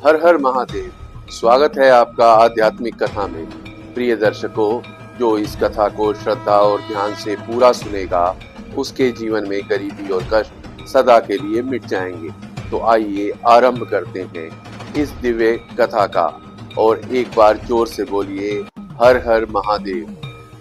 हर हर महादेव। स्वागत है आपका आध्यात्मिक कथा में। प्रिय दर्शकों, जो इस कथा को श्रद्धा और ध्यान से पूरा सुनेगा उसके जीवन में गरीबी और कष्ट सदा के लिए मिट जाएंगे। तो आइए आरंभ करते हैं इस दिव्य कथा का, और एक बार जोर से बोलिए हर हर महादेव।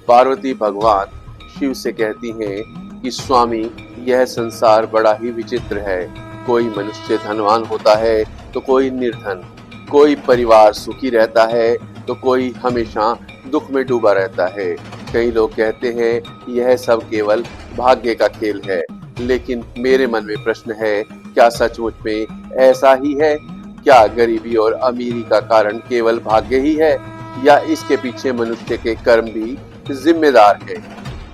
पार्वती भगवान शिव से कहती हैं कि स्वामी, यह संसार बड़ा ही विचित्र है। कोई मनुष्य धनवान होता है तो कोई निर्धन, कोई परिवार सुखी रहता है तो कोई हमेशा दुख में डूबा रहता है। कई लोग कहते हैं यह सब केवल भाग्य का खेल है, लेकिन मेरे मन में प्रश्न है, क्या सचमुच में ऐसा ही है? क्या गरीबी और अमीरी का कारण केवल भाग्य ही है, या इसके पीछे मनुष्य के कर्म भी जिम्मेदार है?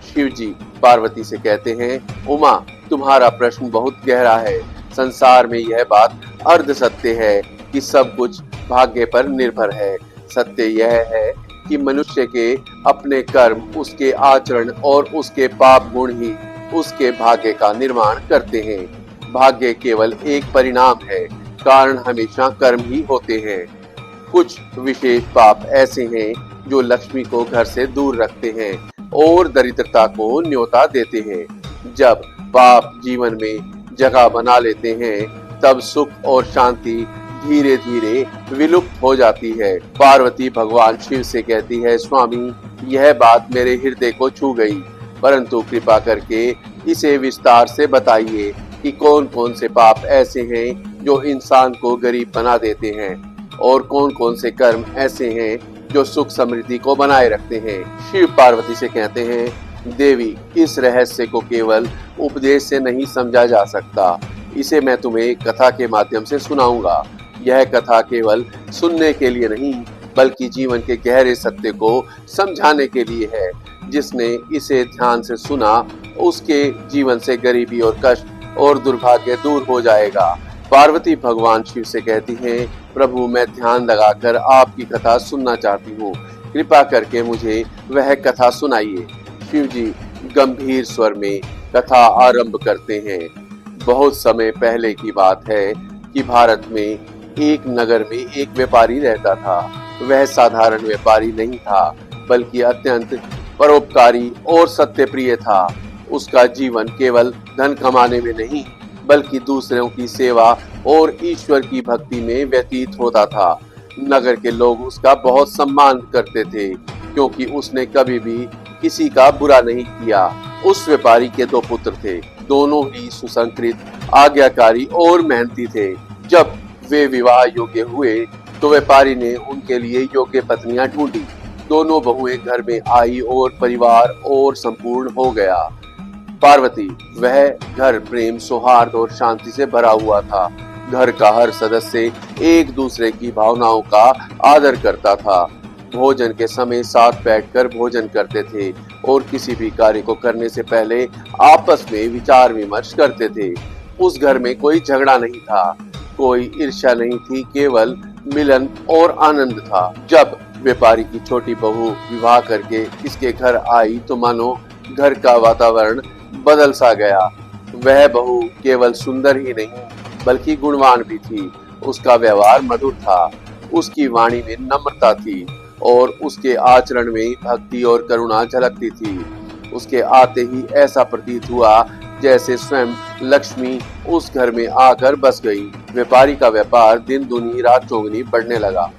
शिव जी पार्वती से कहते हैं, उमा, तुम्हारा प्रश्न बहुत गहरा है। संसार में यह बात अर्ध सत्य है कि सब कुछ भाग्य पर निर्भर है। सत्य यह है कि मनुष्य के अपने कर्म, उसके आचरण और उसके पाप गुण ही उसके भाग्य का निर्माण करते हैं। भाग्य केवल एक परिणाम है, कारण हमेशा कर्म ही होते हैं। कुछ विशेष पाप ऐसे हैं जो लक्ष्मी को घर से दूर रखते हैं और दरिद्रता को न्योता देते हैं। जब पाप जीवन में जगह बना लेते हैं तब सुख और शांति धीरे धीरे विलुप्त हो जाती है। पार्वती भगवान शिव से कहती है, स्वामी, यह बात मेरे हृदय को छू गई, परंतु कृपा करके इसे विस्तार से बताइए कि कौन कौन से पाप ऐसे हैं जो इंसान को गरीब बना देते हैं, और कौन कौन से कर्म ऐसे हैं जो सुख समृद्धि को बनाए रखते हैं। शिव पार्वती से कहते हैं, देवी, इस रहस्य को केवल उपदेश से नहीं समझा जा सकता, इसे मैं तुम्हें कथा के माध्यम से सुनाऊंगा। यह कथा केवल सुनने के लिए नहीं, बल्कि जीवन के गहरे सत्य को समझाने के लिए है। जिसने इसे ध्यान से सुना उसके जीवन से गरीबी और कष्ट और दुर्भाग्य दूर हो जाएगा। पार्वती भगवान शिव से कहती हैं, प्रभु, मैं ध्यान लगाकर आपकी कथा सुनना चाहती हूँ, कृपा करके मुझे वह कथा सुनाइए। शिव जी गंभीर स्वर में कथा आरंभ करते हैं। बहुत समय पहले की बात है कि भारत में एक नगर में एक व्यापारी रहता था। वह साधारण व्यापारी नहीं था, बल्कि अत्यंत परोपकारी और सत्यप्रिय था। उसका जीवन केवल धन कमाने में नहीं, बल्कि दूसरों की सेवा और ईश्वर की भक्ति में व्यतीत होता था। नगर के लोग उसका बहुत सम्मान करते थे, क्योंकि उसने कभी भी किसी का बुरा नहीं किया। उस व्यापारी के दो पुत्र थे, दोनों ही सुसंस्कृत, आज्ञाकारी और मेहनती थे। जब वे विवाह योग्य हुए तो व्यापारी ने उनके लिए योग्य पत्नियां ढूंढी। दोनों बहुएं घर में आई और परिवार और संपूर्ण हो गया। पार्वती, वह घर प्रेम, सौहार्द और शांति से भरा हुआ था। घर का हर सदस्य एक दूसरे की भावनाओं का आदर करता था। भोजन के समय साथ बैठकर भोजन करते थे और किसी भी कार्य को करने से पहले आपस में विचार विमर्श करते थे। उस घर में कोई झगड़ा नहीं था, कोई ईर्ष्या नहीं थी, केवल मिलन और आनंद था। जब व्यापारी की छोटी बहू विवाह करके इसके घर आई तो मानो घर का वातावरण बदल सा गया। वह बहू केवल सुंदर ही नहीं, बल्कि गुणवान भी थी। उसका व्यवहार मधुर था, उसकी वाणी में नम्रता थी और उसके आचरण में भक्ति और करुणा झलकती थी। उसके आते ही ऐसा प्रतीत हुआ जैसे स्वयं लक्ष्मी उस घर में आकर बस गई। व्यापारी का व्यापार दिन दूनी रात चौगुनी बढ़ने लगा।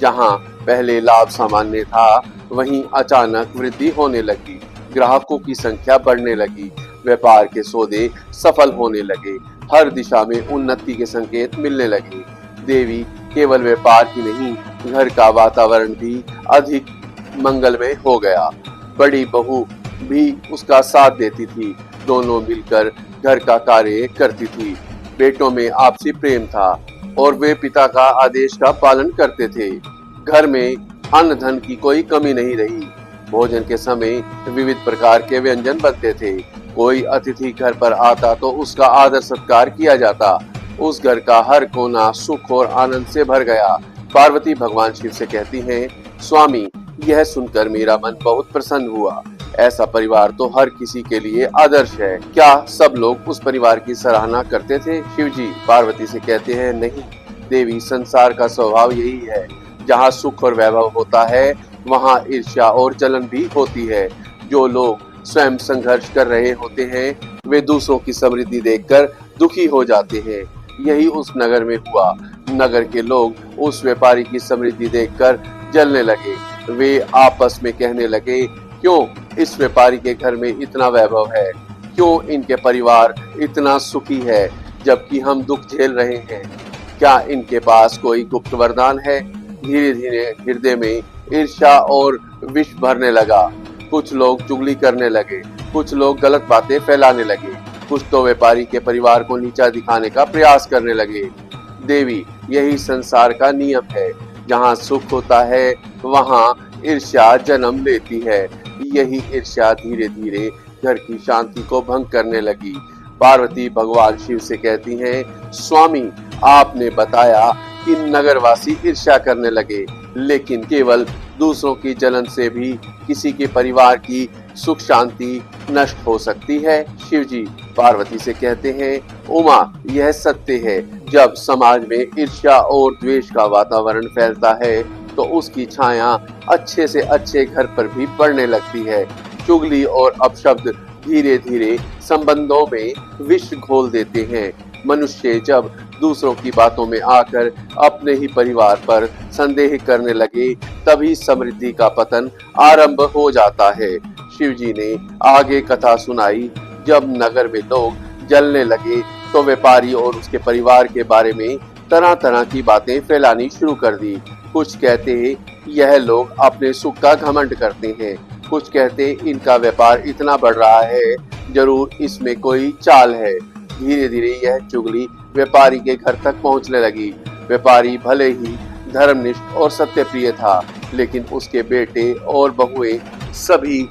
जहां पहले लाभ सामान्य था, वहीं अचानक वृद्धि होने लगी। ग्राहकों की संख्या बढ़ने लगी, व्यापार के सौदे सफल होने लगे, हर दिशा में उन्नति के संकेत मिलने लगे। देवी, केवल व्यापार ही नहीं, घर का वातावरण भी अधिक मंगलमय हो गया। बड़ी बहू भी उसका साथ देती थी, दोनों मिलकर घर का कार्य करती थी। बेटों में आपसी प्रेम था और वे पिता का आदेश का पालन करते थे। घर में अन्न धन की कोई कमी नहीं रही। भोजन के समय विविध प्रकार के व्यंजन बनते थे। कोई अतिथि घर पर आता तो उसका आदर सत्कार किया जाता। उस घर का हर कोना सुख और आनंद से भर गया। पार्वती भगवान शिव से कहती हैं, स्वामी, यह सुनकर मेरा मन बहुत प्रसन्न हुआ। ऐसा परिवार तो हर किसी के लिए आदर्श है। क्या सब लोग उस परिवार की सराहना करते थे? शिव जी पार्वती से कहते हैं, नहीं देवी, संसार का स्वभाव यही है। जहाँ सुख और वैभव होता है वहाँ ईर्ष्या और जलन भी होती है। जो लोग स्वयं संघर्ष कर रहे होते हैं वे दूसरों की समृद्धि देखकर दुखी हो जाते हैं। यही उस नगर में हुआ। नगर के लोग उस व्यापारी की समृद्धि देखकर जलने लगे। वे आपस में कहने लगे, क्यों इस व्यापारी के घर में इतना वैभव है, क्यों इनके परिवार इतना सुखी है जबकि हम दुख झेल रहे हैं। क्या इनके पास कोई गुप्त वरदान है? धीरे धीरे हृदय में ईर्ष्या और विष भरने लगा। कुछ लोग चुगली करने लगे, कुछ लोग गलत बातें फैलाने लगे, कुछ तो व्यापारी के परिवार को नीचा दिखाने का प्रयास करने लगे। देवी, यही संसार का नियम है। जहाँ सुख होता है वहाँ ईर्ष्या जन्म लेती है। यही ईर्ष्या धीरे धीरे घर की शांति को भंग करने लगी। पार्वती भगवान शिव से कहती हैं, स्वामी, आपने बताया कि नगरवासी ईर्ष्या करने लगे, लेकिन केवल दूसरों की जलन से भी किसी के परिवार की सुख शांति नष्ट हो सकती है। शिव जी पार्वती से कहते हैं, उमा, यह सत्य है। जब समाज में ईर्ष्या और द्वेष का वातावरण फैलता है तो उसकी छाया अच्छे से अच्छे घर पर भी पड़ने लगती है। चुगली और अपशब्द धीरे धीरे संबंधों में विष घोल देते हैं। मनुष्य जब दूसरों की बातों में आकर अपने ही परिवार पर संदेह करने लगे तभी समृद्धि का पतन आरंभ हो जाता है। शिव जी ने आगे कथा सुनाई। जब नगर में लोग जलने लगे तो व्यापारी और उसके परिवार के बारे में तरह तरह की बातें फैलानी शुरू कर दी। कुछ कहते यह लोग अपने सुख का घमंड करते हैं, कुछ कहते इनका व्यापार इतना बढ़ रहा है, जरूर इसमें कोई चाल है। धीरे धीरे यह चुगली व्यापारी के घर तक पहुंचने लगी। व्यापारी भले ही धर्मनिष्ठ और सत्यप्रिय था, लेकिन उसके बेटे और बहुएं सभी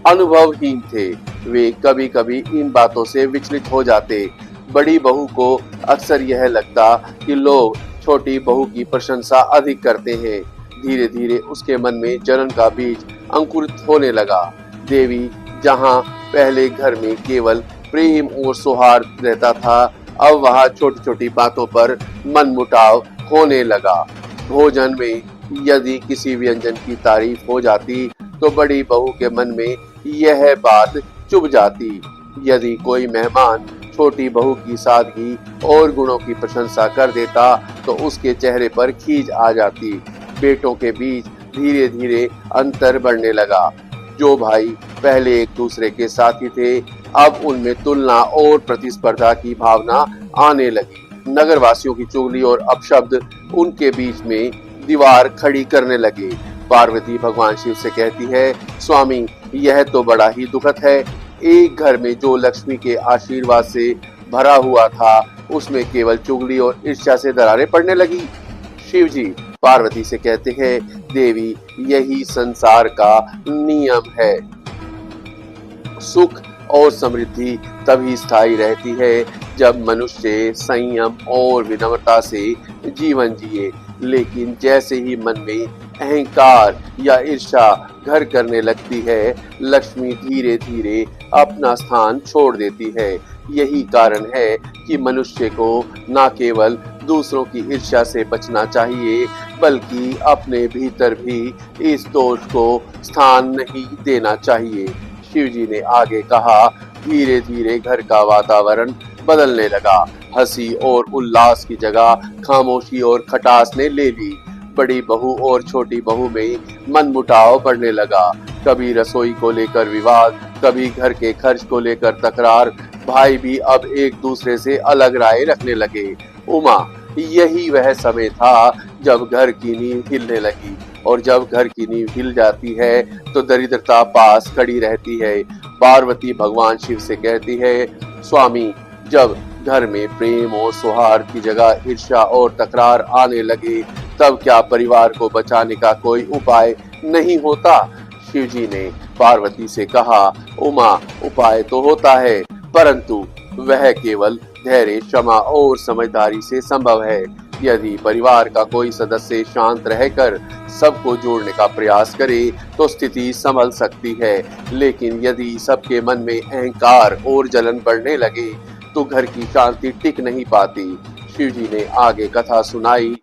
अनुभवहीन थे। वे कभी कभी इन बातों से विचलित हो जाते। बड़ी बहू को अक्सर यह लगता कि लोग छोटी बहू की प्रशंसा अधिक करते हैं। धीरे धीरे उसके मन में जलन का बीज अंकुरित होने लगा। देवी, जहाँ पहले घर में केवल प्रेम और सौहार्द रहता था, अब वहाँ छोटी छोटी बातों पर मनमुटाव होने लगा। भोजन में यदि किसी व्यंजन की तारीफ हो जाती तो बड़ी बहू के मन में यह बात चुभ जाती। यदि कोई मेहमान छोटी बहू की सादगी और गुणों की प्रशंसा कर देता तो उसके चेहरे पर खींच आ जाती। बेटों के बीच धीरे धीरे अंतर बढ़ने लगा। जो भाई पहले एक दूसरे के साथी थे, अब उनमें तुलना और प्रतिस्पर्धा की भावना आने लगी। नगरवासियों की चुगली और अपशब्द उनके बीच में दीवार खड़ी करने लगे। पार्वती भगवान शिव से कहती है, स्वामी, यह तो बड़ा ही दुखद है। एक घर में जो लक्ष्मी के आशीर्वाद से भरा हुआ था, उसमें केवल चुगली और ईर्ष्या से दरारें पड़ने लगी। शिव जी पार्वती से कहते हैं, देवी, यही संसार का नियम है। सुख और समृद्धि तभी स्थायी रहती है जब मनुष्य संयम और विनम्रता से जीवन जिए। लेकिन जैसे ही मन में अहंकार या ईर्ष्या घर करने लगती है, लक्ष्मी धीरे धीरे अपना स्थान छोड़ देती है। यही कारण है कि मनुष्य को न केवल दूसरों की ईर्ष्या से बचना चाहिए, बल्कि अपने भीतर भी इस दोष को स्थान नहीं देना चाहिए। शिव जी ने आगे कहा, धीरे धीरे घर का वातावरण बदलने लगा। हंसी और उल्लास की जगह खामोशी और खटास ने ले ली। बड़ी बहू और छोटी बहू में मनमुटाव बढ़ने लगा। कभी रसोई को लेकर विवाद, कभी घर के खर्च को लेकर तकरार। भाई भी अब एक दूसरे से अलग राय रखने लगे। उमा, यही वह समय था जब घर की नींव हिलने लगी, और जब घर की नींव हिल जाती है तो दरिद्रता पास खड़ी रहती है। पार्वती भगवान शिव से कहती है, स्वामी, जब घर में प्रेम और सौहार्द की जगह ईर्ष्या और तकरार आने लगे, तब क्या परिवार को बचाने का कोई उपाय नहीं होता? शिव जी ने पार्वती से कहा, उमा, उपाय तो होता है, परंतु वह केवल धैर्य, क्षमा और समझदारी से संभव है। यदि परिवार का कोई सदस्य शांत रहकर सबको जोड़ने का प्रयास करे तो स्थिति संभल सकती है, लेकिन यदि सबके मन में अहंकार और जलन बढ़ने लगे तो घर की शांति टिक नहीं पाती। शिव जी ने आगे कथा सुनाई।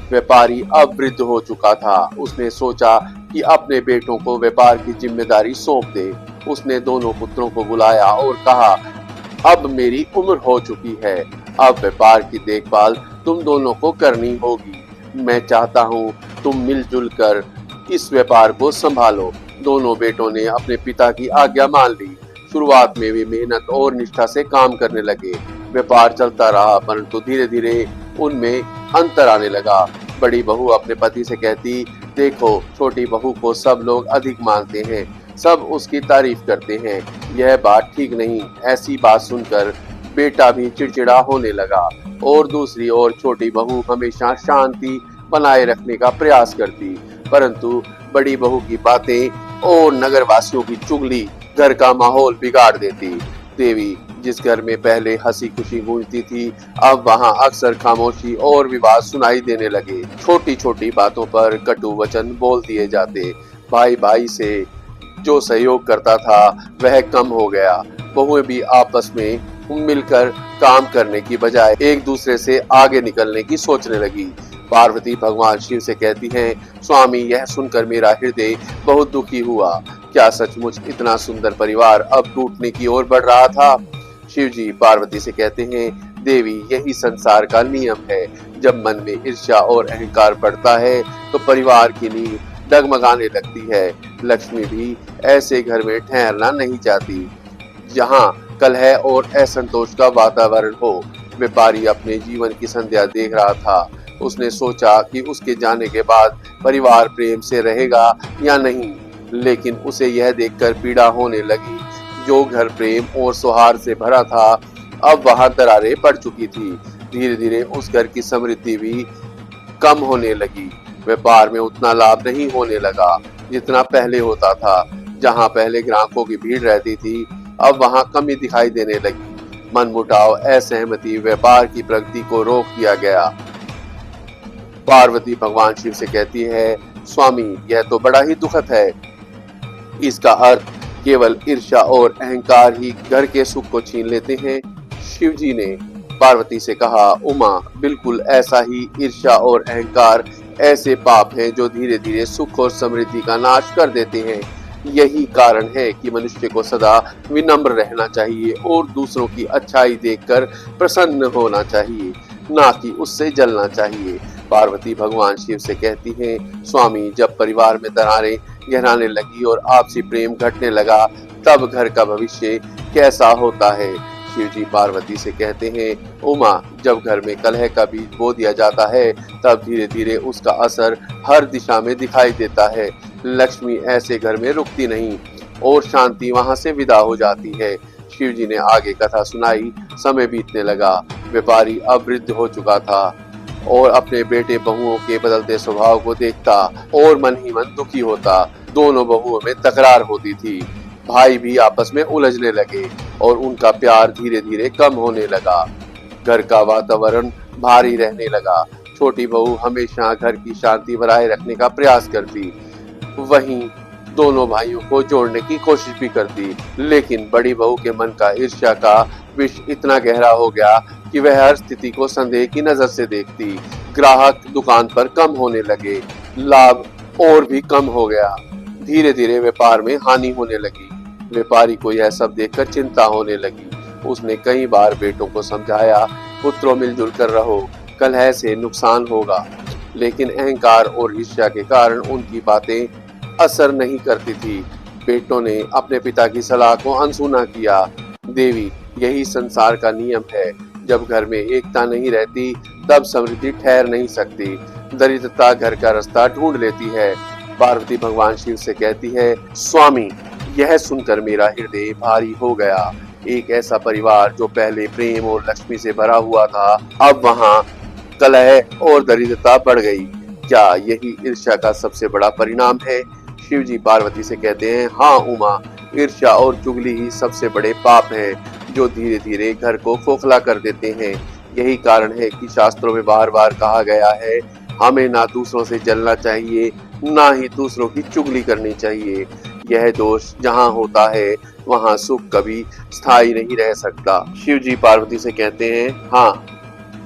व्यापारी अब वृद्ध हो चुका था। उसने सोचा कि अपने बेटों को व्यापार की जिम्मेदारी सौंप दे। उसने दोनों पुत्रों को बुलाया और कहा, अब मेरी उम्र हो चुकी है। अब व्यापार की देखभाल तुम दोनों को करनी होगी। मैं चाहता हूँ तुम मिलजुल कर इस व्यापार को संभालो। दोनों बेटों ने अपने पिता की आज्ञा मान ली। शुरुआत में वे मेहनत और निष्ठा से काम करने लगे। व्यापार चलता रहा, परंतु धीरे धीरे उनमें अंतर आने लगा। बड़ी बहू अपने पति से कहती, देखो, छोटी बहू को सब लोग अधिक मानते हैं, सब उसकी तारीफ करते हैं। यह बात ठीक नहीं। ऐसी बात सुनकर बेटा भी चिड़चिड़ा होने लगा। और दूसरी ओर छोटी बहू हमेशा शांति बनाए रखने का प्रयास करती, परंतु बड़ी बहू की बातें और नगरवासियों की चुगली घर का माहौल बिगाड़ देती। देवी, जिस घर में पहले हंसी खुशी गूंजती थी, अब वहां अक्सर खामोशी और विवाद सुनाई देने लगे। छोटी छोटी बातों पर कटु वचन बोल दिए जाते। भाई भाई से जो सहयोग करता था वह कम हो गया। बहुएं भी आपस में मिलकर काम करने की बजाय एक दूसरे से आगे निकलने की सोचने लगी। पार्वती भगवान शिव से कहती हैं, स्वामी, यह सुनकर मेरा हृदय बहुत दुखी हुआ। क्या सचमुच इतना सुंदर परिवार अब टूटने की ओर बढ़ रहा था? शिव जी पार्वती से कहते हैं, देवी, यही संसार का नियम है। जब मन में ईर्ष्या और अहंकार बढ़ता है तो परिवार की नींव डगमगाने लगती है। लक्ष्मी भी ऐसे घर में ठहरना नहीं चाहती जहाँ कलह और असंतोष का वातावरण हो। व्यापारी अपने जीवन की संध्या देख रहा था। उसने सोचा कि उसके जाने के बाद परिवार प्रेम से रहेगा या नहीं, लेकिन उसे यह देखकर पीड़ा होने लगी। जो घर प्रेम और सौहार्द से भरा था, अब वहां दरारें पड़ चुकी थी। धीरे धीरे उस घर की समृद्धि भी कम होने लगी। व्यापार में उतना लाभ नहीं होने लगा जितना पहले होता था। जहां पहले ग्राहकों की भीड़ रहती थी, अब वहां कमी दिखाई देने लगी। मनमुटाव, असहमति, व्यापार की प्रगति को रोक दिया गया। पार्वती भगवान शिव से कहती है, स्वामी, यह तो बड़ा ही दुखद है। इसका अर्थ केवल ईर्ष्या और अहंकार ही घर के सुख को छीन लेते हैं। शिव जी ने पार्वती से कहा, उमा, बिल्कुल ऐसा ही। ईर्ष्या और अहंकार ऐसे पाप हैं जो धीरे धीरे सुख और समृद्धि का नाश कर देते हैं। यही कारण है कि मनुष्य को सदा विनम्र रहना चाहिए और दूसरों की अच्छाई देखकर प्रसन्न होना चाहिए, ना कि उससे जलना चाहिए। पार्वती भगवान शिव से कहती हैं, स्वामी, जब परिवार में दरारें गहराने लगी और आपसी प्रेम घटने लगा, तब घर का भविष्य कैसा होता है? शिव जी पार्वती से कहते हैं, उमा, जब घर में कलह का बीज बो दिया जाता है, तब धीरे धीरे उसका असर हर दिशा में दिखाई देता है। लक्ष्मी ऐसे घर में रुकती नहीं और शांति वहां से विदा हो जाती है। शिव जी ने आगे कथा सुनाई। समय बीतने लगा। व्यापारी अब वृद्ध हो चुका था और अपने बेटे बहुओं के बदलते स्वभाव को देखता और मन ही मन दुखी होता। दोनों बहुओं में तकरार होती थी। भाई भी आपस में उलझने लगे और उनका प्यार धीरे धीरे कम होने लगा। घर का वातावरण भारी रहने लगा। छोटी बहू हमेशा घर की शांति बनाए रखने का प्रयास करती, वहीं दोनों भाइयों को जोड़ने की कोशिश भी करती, लेकिन बड़ी बहू के मन का ईर्ष्या का विष इतना गहरा हो गया कि वह हर स्थिति को संदेह की नजर से देखती। ग्राहक दुकान पर कम होने लगे, लाभ और भी कम हो गया। धीरे धीरे व्यापार में हानि होने लगी। व्यापारी को यह सब देखकर चिंता होने लगी। उसने कई बार बेटों को समझाया, पुत्रों, मिलजुल कर रहो, कलह से नुकसान होगा, लेकिन अहंकार और ईर्ष्या के कारण उनकी बातें असर नहीं करती थी। बेटों ने अपने पिता की सलाह को अनसुना किया। देवी, यही संसार का नियम है। जब घर में एकता नहीं रहती, तब समृद्धि ठहर नहीं सकती। दरिद्रता घर का रास्ता ढूंढ लेती है। पार्वती भगवान शिव से कहती है, स्वामी, यह सुनकर मेरा हृदय भारी हो गया। एक ऐसा परिवार जो पहले प्रेम और लक्ष्मी से भरा हुआ था, अब वहाँ कलह और दरिद्रता बढ़ गई। क्या यही ईर्ष्या का सबसे बड़ा परिणाम है? शिव जी पार्वती से कहते हैं, हाँ उमा, ईर्ष्या और चुगली ही सबसे बड़े पाप हैं जो धीरे धीरे घर को खोखला कर देते हैं। यही कारण है कि शास्त्रों में बार बार कहा गया है, हमें ना दूसरों से जलना चाहिए, ना ही दूसरों की चुगली करनी चाहिए। यह दोष जहाँ होता है वहाँ सुख कभी स्थायी नहीं रह सकता। शिव जी पार्वती से कहते हैं, हाँ,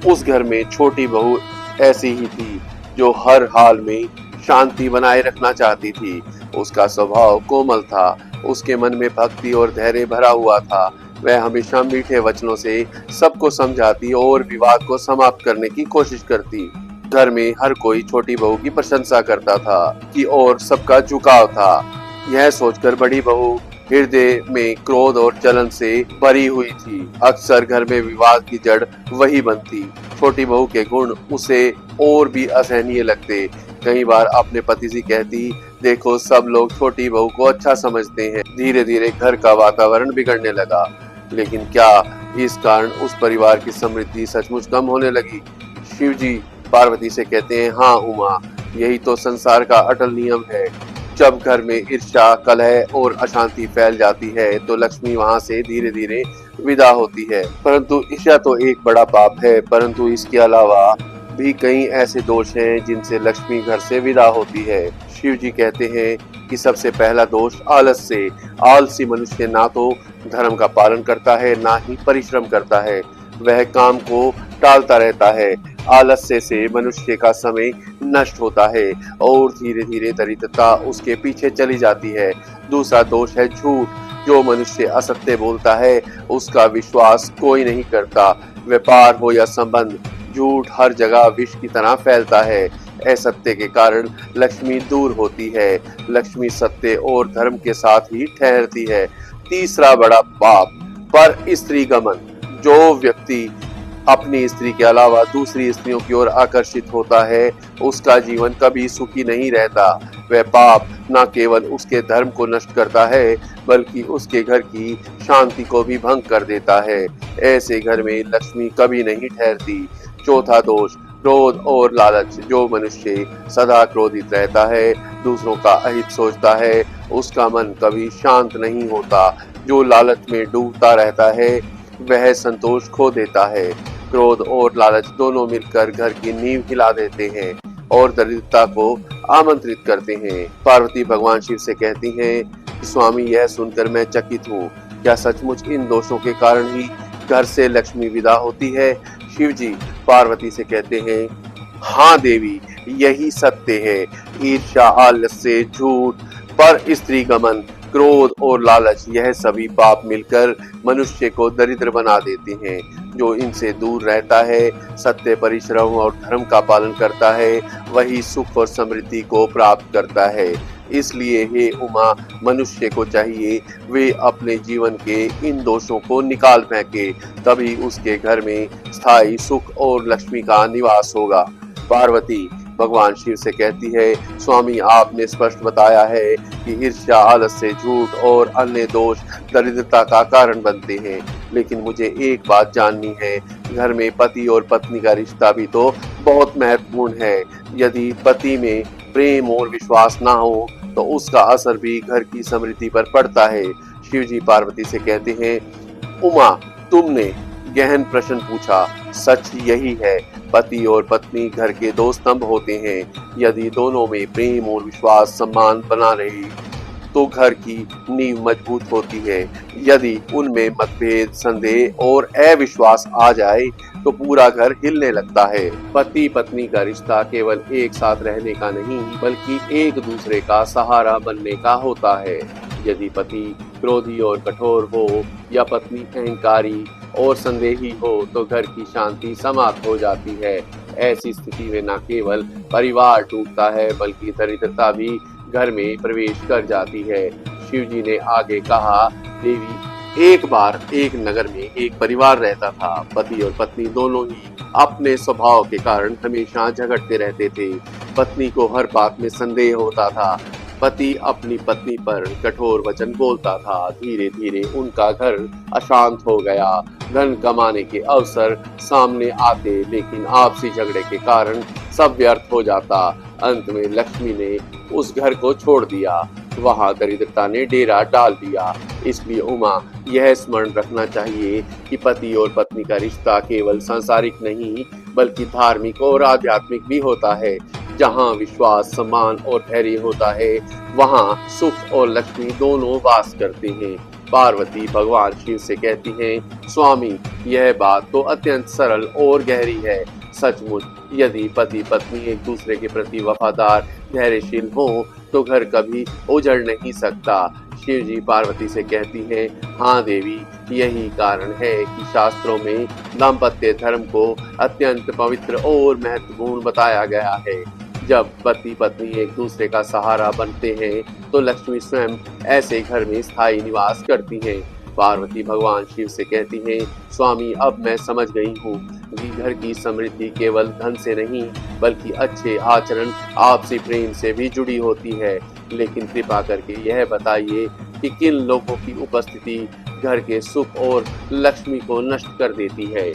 उस घर में छोटी बहू ऐसी ही थी जो हर हाल में शांति बनाए रखना चाहती थी। उसका स्वभाव कोमल था, उसके मन में भक्ति और धैर्य भरा हुआ था। वह हमेशा मीठे वचनों से सबको समझाती और विवाद को समाप्त करने की कोशिश करती। घर में हर कोई छोटी बहू की प्रशंसा करता था कि और सबका झुकाव था। यह सोचकर बड़ी बहू हृदय में क्रोध और जलन से भरी हुई थी। अक्सर घर में विवाद की जड़ वही बनती। छोटी बहू के गुण उसे और भी असहनीय लगते। कई बार अपने पति से कहती, देखो सब लोग छोटी बहू को अच्छा समझते हैं। धीरे धीरे घर का वातावरण बिगड़ने लगा। लेकिन क्या इस कारण उस परिवार की समृद्धि सचमुच कम होने लगी? शिवजी पार्वती से कहते हैं, हाँ उमा, यही तो संसार का अटल नियम है। जब घर में ईर्ष्या, कलह और अशांति फैल जाती है तो लक्ष्मी वहां से धीरे धीरे विदा होती है। परंतु ईर्ष्या तो एक बड़ा पाप है, परंतु इसके अलावा भी कई ऐसे दोष हैं जिनसे लक्ष्मी घर से विदा होती है। शिव जी कहते हैं कि सबसे पहला दोष आलस से। आलसी मनुष्य ना तो धर्म का पालन करता है, ना ही परिश्रम करता है। वह काम को टालता रहता है। आलस्य से मनुष्य का समय नष्ट होता है और धीरे धीरे दरिद्रता उसके पीछे चली जाती है। दूसरा दोष है झूठ। जो मनुष्य असत्य बोलता है उसका विश्वास कोई नहीं करता। व्यापार हो या संबंध, झूठ हर जगह विष की तरह फैलता है। असत्य के कारण लक्ष्मी दूर होती है। लक्ष्मी सत्य और धर्म के साथ ही ठहरती है। तीसरा बड़ा पाप पर स्त्री गमन। जो व्यक्ति अपनी स्त्री के अलावा दूसरी स्त्रियों की ओर आकर्षित होता है उसका जीवन कभी सुखी नहीं रहता। वह पाप न केवल उसके धर्म को नष्ट करता है बल्कि उसके घर की शांति को भी भंग कर देता है। ऐसे घर में लक्ष्मी कभी नहीं ठहरती। चौथा दोष क्रोध और लालच। जो मनुष्य सदा क्रोधित रहता है, दूसरों का अहित सोचता है, उसका मन कभी शांत नहीं होता। जो लालच में डूबता रहता है वह संतोष खो देता है। क्रोध और लालच दोनों मिलकर घर की नींव हिला देते हैं और दरिद्रता को आमंत्रित करते हैं। पार्वती भगवान शिव से कहती हैं कि स्वामी, यह सुनकर मैं चकित हूँ। क्या सचमुच इन दोषों के कारण ही घर से लक्ष्मी विदा होती है? शिव जी पार्वती से कहते हैं, हाँ देवी, यही सत्य है। ईर्ष्या, आलस्य, झूठ, पर स्त्री गमन, क्रोध और लालच, यह सभी पाप मिलकर मनुष्य को दरिद्र बना देते हैं। जो इनसे दूर रहता है, सत्य, परिश्रम और धर्म का पालन करता है, वही सुख और समृद्धि को प्राप्त करता है। इसलिए हे उमा, मनुष्य को चाहिए वे अपने जीवन के इन दोषों को निकाल फेंके, तभी उसके घर में स्थायी सुख और लक्ष्मी का निवास होगा। पार्वती भगवान शिव से कहती है, स्वामी, आपने स्पष्ट बताया है कि ईर्ष्या, आलस्य, झूठ और अन्य दोष दरिद्रता का कारण बनते हैं, लेकिन मुझे एक बात जाननी है। घर में पति और पत्नी का रिश्ता भी तो बहुत महत्वपूर्ण है। यदि पति में प्रेम और विश्वास ना हो तो उसका असर भी घर की समृद्धि पर पड़ता है। शिव जी पार्वती से कहते हैं, उमा, तुमने गहन प्रश्न पूछा। सच यही है, पति और पत्नी घर के दो स्तंभ होते हैं। यदि दोनों में प्रेम और विश्वास, सम्मान बना रहे तो घर की नींव मजबूत होती है। यदि उनमें मतभेद, संदेह और अविश्वास आ जाए तो पूरा घर हिलने लगता है। पति पत्नी का रिश्ता केवल एक साथ रहने का नहीं बल्कि एक दूसरे का सहारा बनने का होता है। यदि पति क्रोधी और कठोर हो या पत्नी अहंकारी और संदेही हो तो घर की शांति समाप्त हो जाती है। ऐसी स्थिति में न केवल परिवार टूटता है बल्कि दरिद्रता भी घर में प्रवेश कर जाती है। शिव जी ने आगे कहा, देवी, एक बार एक नगर में एक परिवार रहता था। पति और पत्नी दोनों ही अपने स्वभाव के कारण हमेशा झगड़ते रहते थे। पत्नी को हर बात में संदेह होता था। पति अपनी पत्नी पर कठोर वचन बोलता था। धीरे धीरे उनका घर अशांत हो गया। धन कमाने के अवसर सामने आते लेकिन आपसी झगड़े के कारण सब व्यर्थ हो जाता। अंत में लक्ष्मी ने उस घर को छोड़ दिया। वहां दरिद्रता ने डेरा डाल दिया। इसलिए उमा, यह स्मरण रखना चाहिए कि पति और पत्नी का रिश्ता केवल सांसारिक नहीं बल्कि धार्मिक और आध्यात्मिक भी होता है। जहाँ विश्वास, सम्मान और धैर्य होता है वहाँ सुख और लक्ष्मी दोनों वास करते हैं। पार्वती भगवान शिव से कहती हैं, स्वामी यह बात तो अत्यंत सरल और गहरी है। सचमुच यदि पति पत्नी एक दूसरे के प्रति वफादार धैर्यशील हो तो घर कभी उजड़ नहीं सकता। शिव जी पार्वती से कहती हैं, हाँ देवी, यही कारण है कि शास्त्रों में दाम्पत्य धर्म को अत्यंत पवित्र और महत्वपूर्ण बताया गया है। जब पति पत्नी एक दूसरे का सहारा बनते हैं तो लक्ष्मी स्वयं ऐसे घर में स्थायी निवास करती हैं। पार्वती भगवान शिव से कहती हैं, स्वामी अब मैं समझ गई हूँ कि घर की समृद्धि केवल धन से नहीं बल्कि अच्छे आचरण आपसी प्रेम से भी जुड़ी होती है। लेकिन कृपा करके यह बताइए कि किन लोगों की उपस्थिति घर के सुख और लक्ष्मी को नष्ट कर देती है।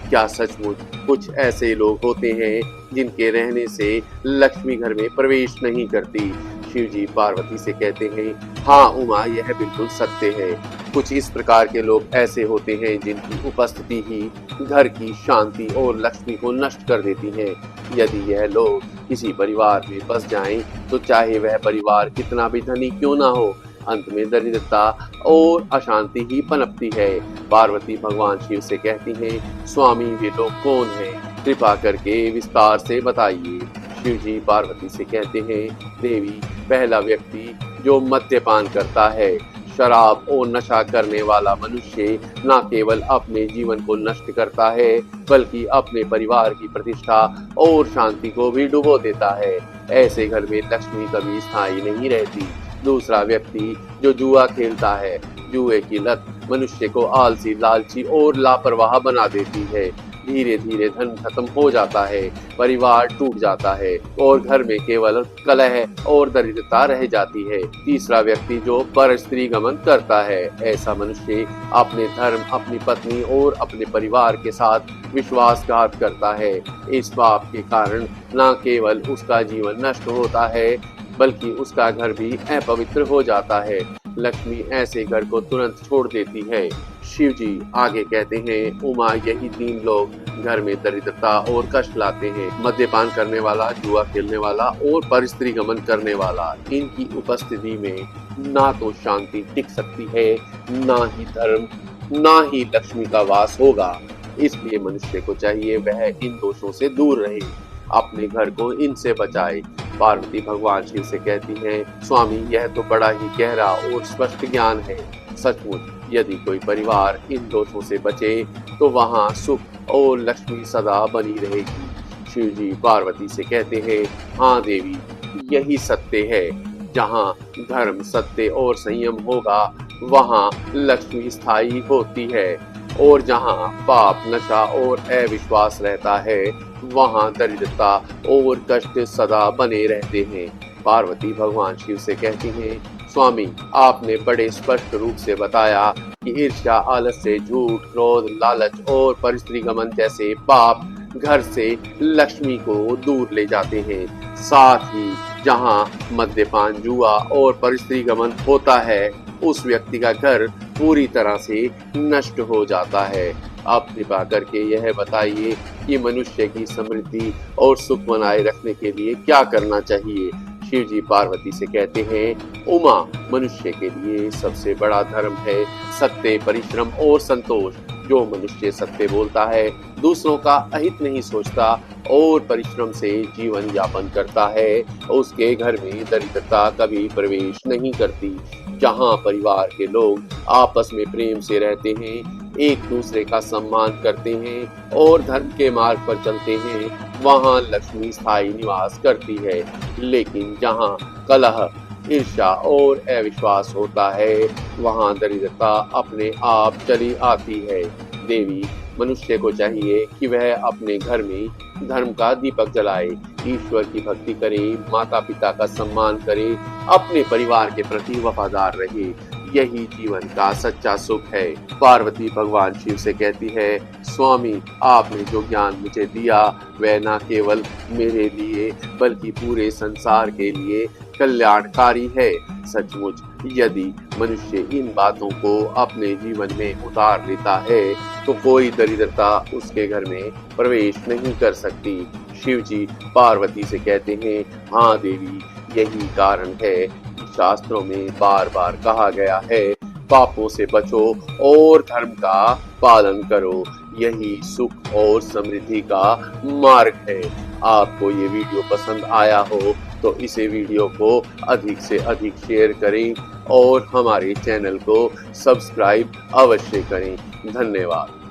क्या सचमुच कुछ ऐसे लोग होते हैं जिनके रहने से लक्ष्मी घर में प्रवेश नहीं करती? शिव जी पार्वती से कहते हैं, हाँ उमा, यह बिल्कुल सत्य है। कुछ इस प्रकार के लोग ऐसे होते हैं जिनकी उपस्थिति ही घर की शांति और लक्ष्मी को नष्ट कर देती है। यदि यह लोग किसी परिवार में बस जाएं तो चाहे वह परिवार कितना भी धनी क्यों ना हो, अंत में दरिद्रता और अशांति ही पनपती है। पार्वती भगवान शिव से कहती हैं, स्वामी वे लोग कौन हैं? कृपा करके विस्तार से बताइए। शिव जी पार्वती से कहते हैं, देवी, पहला व्यक्ति जो मद्यपान करता है, शराब और नशा करने वाला मनुष्य न केवल अपने जीवन को नष्ट करता है बल्कि अपने परिवार की प्रतिष्ठा और शांति को भी डुबो देता है। ऐसे घर में लक्ष्मी कभी स्थायी नहीं रहती। दूसरा व्यक्ति जो जुआ खेलता है, जुए की लत मनुष्य को आलसी, लालची और लापरवाह बना देती है। धीरे धीरे धन खत्म हो जाता है, परिवार टूट जाता है और घर में केवल कलह और दरिद्रता रह जाती है। तीसरा व्यक्ति जो पर स्त्री गमन करता है, ऐसा मनुष्य अपने धर्म, अपनी पत्नी और अपने परिवार के साथ विश्वासघात करता है। इस पाप के कारण न केवल उसका जीवन नष्ट होता है बल्कि उसका घर भी अपवित्र हो जाता है। लक्ष्मी ऐसे घर को तुरंत छोड़ देती है। शिव जी आगे कहते हैं, उमा, यही तीन लोग घर में दरिद्रता और कष्ट लाते हैं। मद्यपान करने वाला, जुआ खेलने वाला और परस्त्री गमन करने वाला। इनकी उपस्थिति में ना तो शांति टिक सकती है, ना ही धर्म, ना ही लक्ष्मी का वास होगा। इसलिए मनुष्य को चाहिए वह इन दोषों से दूर रहे, अपने घर को इनसे बचाए। पार्वती भगवान शिव से कहती हैं, स्वामी यह तो बड़ा ही गहरा और स्पष्ट ज्ञान है। सचमुच यदि कोई परिवार इन दोषों से बचे तो वहाँ सुख और लक्ष्मी सदा बनी रहेगी। शिव जी पार्वती से कहते हैं, हाँ देवी, यही सत्य है। जहाँ धर्म, सत्य और संयम होगा वहाँ लक्ष्मी स्थायी होती है और जहाँ पाप, नशा और अविश्वास रहता है वहाँ दरिद्रता और कष्ट सदा बने रहते हैं। पार्वती भगवान शिव से कहती हैं, स्वामी आपने बड़े स्पष्ट रूप से बताया कि ईर्ष्या, आलस्य, झूठ, क्रोध, लालच और परस्त्री गमन जैसे पाप घर से लक्ष्मी को दूर ले जाते हैं। साथ ही जहाँ मद्यपान, जुआ और परस्त्री गमन होता है उस व्यक्ति का घर पूरी तरह से नष्ट हो जाता है। आप कृपा करके यह बताइए कि मनुष्य की समृद्धि और सुख बनाए रखने के लिए क्या करना चाहिए? शिव जी पार्वती से कहते हैं, उमा, मनुष्य के लिए सबसे बड़ा धर्म है सत्य, परिश्रम और संतोष। जो मनुष्य सत्य बोलता है, दूसरों का अहित नहीं सोचता और परिश्रम से जीवन यापन करता है, उसके घर में दरिद्रता कभी प्रवेश नहीं करती। जहाँ परिवार के लोग आपस में प्रेम से रहते हैं, एक दूसरे का सम्मान करते हैं और धर्म के मार्ग पर चलते हैं, वहाँ लक्ष्मी स्थायी निवास करती है। लेकिन जहाँ कलह, ईर्ष्या और अविश्वास होता है वहाँ दरिद्रता अपने आप चली आती है। देवी, मनुष्य को चाहिए कि वह अपने घर में धर्म का दीपक जलाए, ईश्वर की भक्ति करे, माता पिता का सम्मान करे, अपने परिवार के प्रति वफादार रहे। यही जीवन का सच्चा सुख है। पार्वती भगवान शिव से कहती है, स्वामी आपने जो ज्ञान मुझे दिया वह न केवल मेरे लिए बल्कि पूरे संसार के लिए कल्याणकारी है। सचमुच यदि मनुष्य इन बातों को अपने जीवन में उतार लेता है तो कोई दरिद्रता उसके घर में प्रवेश नहीं कर सकती। शिव जी पार्वती से कहते हैं, हाँ देवी, यही कारण है कि शास्त्रों में बार बार कहा गया है पापों से बचो और धर्म का पालन करो। यही सुख और समृद्धि का मार्ग है। आपको ये वीडियो पसंद आया हो तो इसे वीडियो को अधिक से अधिक शेयर करें और हमारे चैनल को सब्सक्राइब अवश्य करें। धन्यवाद।